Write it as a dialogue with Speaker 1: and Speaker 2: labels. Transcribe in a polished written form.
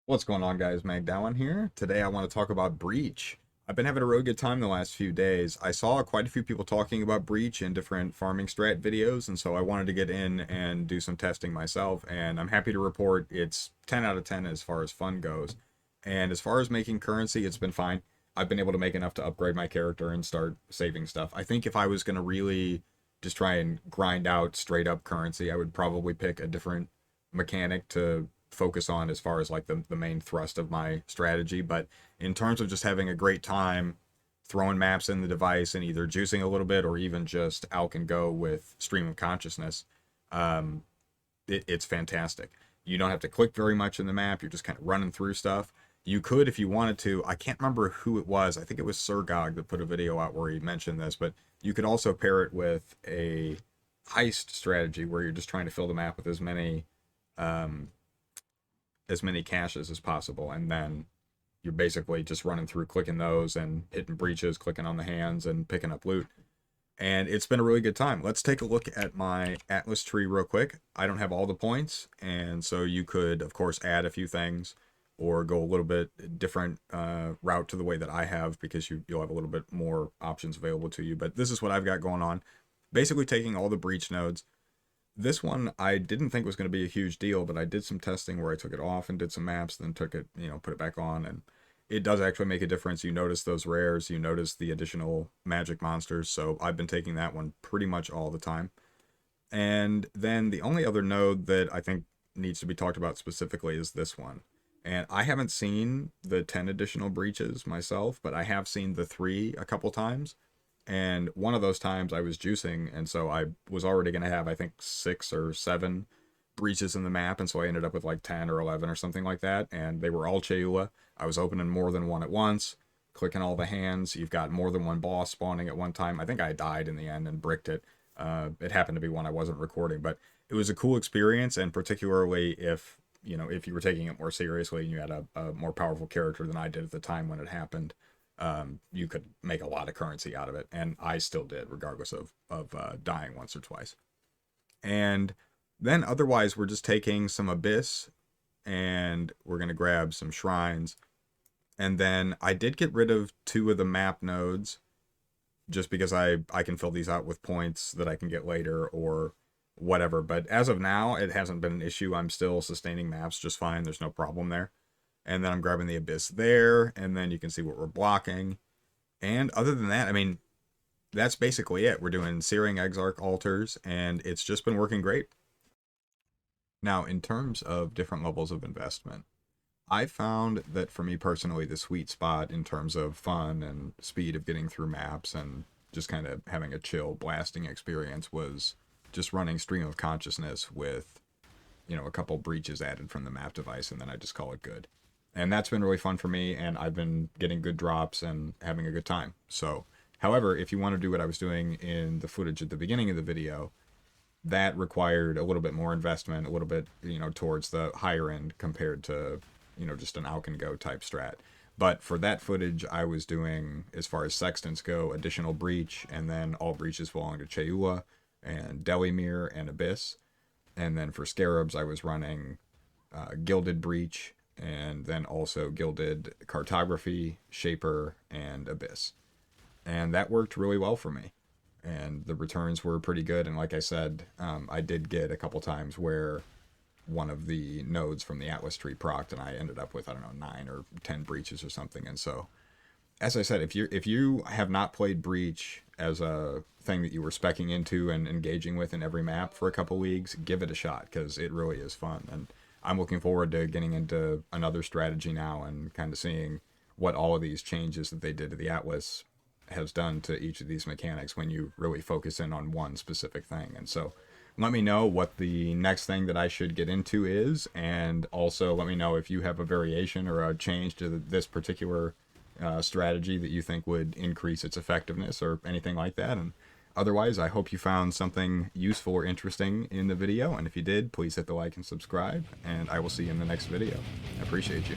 Speaker 1: What's going on, guys? Magdowan here. Today I want to talk about Breach. I've been having a really good time the last few days. I saw quite a few people talking about Breach in different farming strat videos, and so I wanted to get in and do some testing myself, and I'm happy to report it's 10 out of 10 as far as fun goes. And as far as making currency, it's been fine. I've been able to make enough to upgrade my character and start saving stuff. I think if I was going to really just try and grind out straight up currency, I would probably pick a different mechanic to focus on as far as like the main thrust of my strategy. But in terms of just having a great time throwing maps in the device and either juicing a little bit or even just out and go with stream of consciousness, um, it's fantastic. You don't have to click very much in the map. You're just kind of running through stuff. You could, if you wanted to, I can't remember who it was. I think it was Sir Gog that put a video out where he mentioned this, but you could also pair it with a heist strategy where you're just trying to fill the map with um, as many caches as possible, and then you're basically just running through, clicking those and hitting breaches, clicking on the hands and picking up loot. And it's been a really good time. Let's take a look at my Atlas tree real quick. I don't have all the points, and so you could, of course, add a few things or go a little bit different route to the way that I have, because you'll have a little bit more options available to you. But this is what I've got going on. Basically taking all the breach nodes. This one I didn't think was going to be a huge deal, but I did some testing where I took it off and did some maps, then took it, put it back on, and it does actually make a difference. You notice those rares, you notice the additional magic monsters, so I've been taking that one pretty much all the time. And then the only other node that I think needs to be talked about specifically is this one. And I haven't seen the 10 additional breaches myself, but I have seen the 3 a couple times. And one of those times I was juicing, and so I was already going to have, I think, 6 or 7 breaches in the map, and so I ended up with like 10 or 11 or something like that, and they were all Cheula. I was opening more than one at once, clicking all the hands. You've got more than one boss spawning at one time. I think I died in the end and bricked it. It happened to be one I wasn't recording, but it was a cool experience, and particularly if you were taking it more seriously and you had a more powerful character than I did at the time when it happened, you could make a lot of currency out of it, and I still did, regardless of dying once or twice. And then otherwise, we're just taking some Abyss, and we're gonna grab some shrines, and then I did get rid of 2 of the map nodes, just because I can fill these out with points that I can get later or whatever. But as of now, it hasn't been an issue. I'm still sustaining maps just fine. There's no problem there. And then I'm grabbing the Abyss there, and then you can see what we're blocking. And other than that, I mean, that's basically it. We're doing Searing Exarch altars, and it's just been working great. Now, in terms of different levels of investment, I found that for me personally, the sweet spot in terms of fun and speed of getting through maps and just kind of having a chill blasting experience was just running Stream of Consciousness with, a couple breaches added from the map device, and then I just call it good. And that's been really fun for me, and I've been getting good drops and having a good time. So, however, if you want to do what I was doing in the footage at the beginning of the video, that required a little bit more investment, a little bit, towards the higher end compared to, just an out and go type strat. But for that footage, I was doing, as far as sextants go, additional breach, and then all breaches belong to Cheula and Delimir and Abyss. And then for scarabs, I was running gilded breach, and then also gilded cartography, shaper, and abyss. And that worked really well for me. And the returns were pretty good. And like I said, I did get a couple times where one of the nodes from the Atlas tree procced, and I ended up with, I don't know, 9 or 10 breaches or something. And so, as I said, if you have not played breach as a thing that you were specking into and engaging with in every map for a couple leagues, give it a shot, because it really is fun. And I'm looking forward to getting into another strategy now and kind of seeing what all of these changes that they did to the Atlas has done to each of these mechanics when you really focus in on one specific thing. And so let me know what the next thing that I should get into is, and also let me know if you have a variation or a change to this particular strategy that you think would increase its effectiveness or anything like that. And otherwise, I hope you found something useful or interesting in the video, and if you did, please hit the like and subscribe, and I will see you in the next video. I appreciate you.